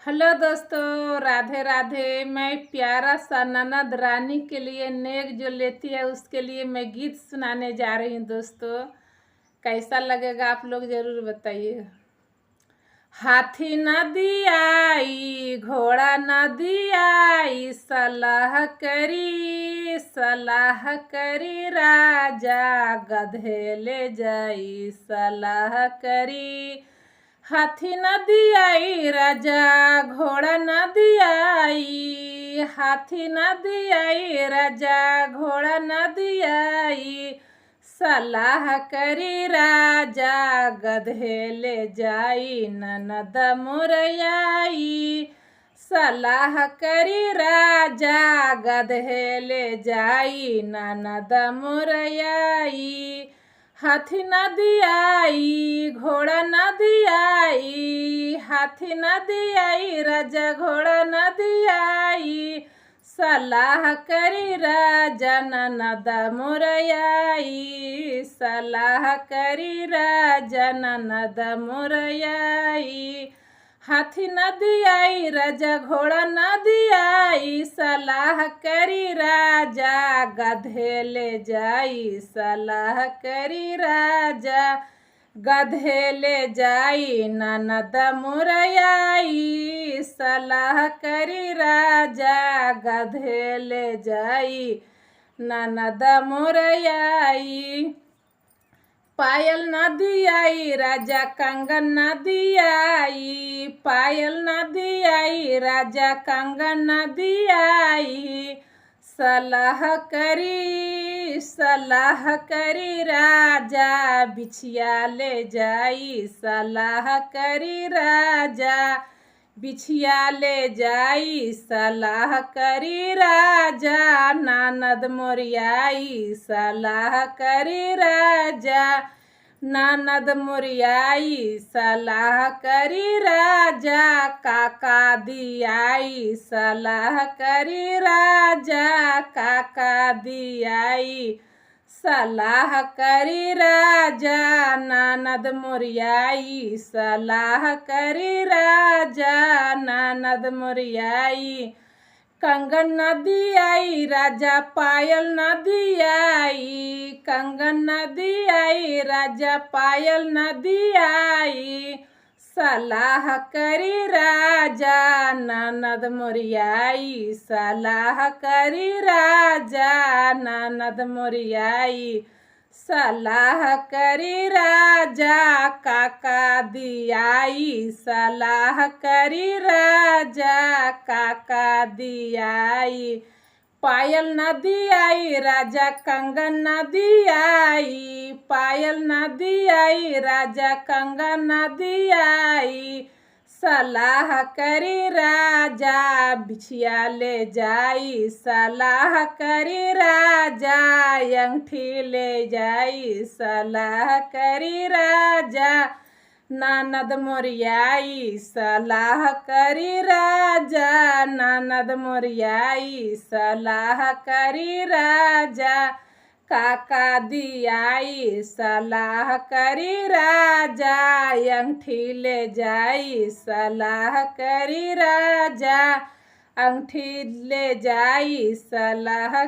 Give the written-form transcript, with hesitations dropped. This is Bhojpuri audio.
हेलो दोस्तों, राधे राधे। मैं प्यारा सा ननद रानी के लिए नेक जो लेती है उसके लिए मैं गीत सुनाने जा रही हूँ। दोस्तों, कैसा लगेगा आप लोग ज़रूर बताइए। हाथी न दियाई, घोड़ा न दियाई, सलाह करी राजा, गधे ले जाई सलाह करी। हाथी न दियाई राजा, घोड़ा न दियाई, हाथी न दियाई राजा, घोड़ा न दियाई, सलाह करी राजा, गधे ले जाई ननद मुरैयाई। सलाह करी राजा, गधे ले जाई ननद मुरैयाई। हाथी न दियाई, घोड़ा न दियाई, हाथी न दियाई राजा, घोड़ा न दियाई, सलाह करी राजा ननद मुरैयाई, सलाह करी राजा ननद मुरैयाई। हाथी न दियाई राजा, घोड़ा न दियाई, सलाह करी राजा, गधे ले जाई सलाह करी राजा, गधे ले जाई ननद मुरैयाई, सलाह करी राजा, गधे ले जाई ननद मुरैयाई। पायल न दियाई राजा, कंगन न दियाई, पायल न दियाई राजा, कंगन न दियाई, सलाह करी राजा, बिछिया ले जाई, सलाह करी राजा, बिछिया ले जाई, सलाह करी राजा, ननद मोरियाई, सलाह करी राजा, ननद मोरियाई, सलाह करी राजा, काका दियाई, सलाह करी राजा, काका दियाई, सलाह करी राजा, ननद मोरियाई, सलाह करी राजा, ननद मोरियाई। कंगन न दियाई राजा, पायल न दियाई, कंगन न दियाई राजा, पायल न दियाई, सलाह करी राजा, ननद मोरियाई, सलाह करी राजा, ननद मोरियाई, सलाह करी राजा, काका दियाई, सलाह करी राजा, काका दियाई। पायल न दियाई राजा, कंगन न दियाई, पायल न दियाई राजा, कंगन न दियाई, सलाह करी राजा, बिछिया ले जाई, सलाह करी राजा, अंगठी ले जाई, सलाह करी राजा, ननद मोरियाई, सलाह करी राजा, ननद मोरियाई, सलाह करी राजा, काका दियाई, सलाह करी राजा, अंगठी ले जाई, सलाह करी राजा, अंगठी ले जाई, सलाह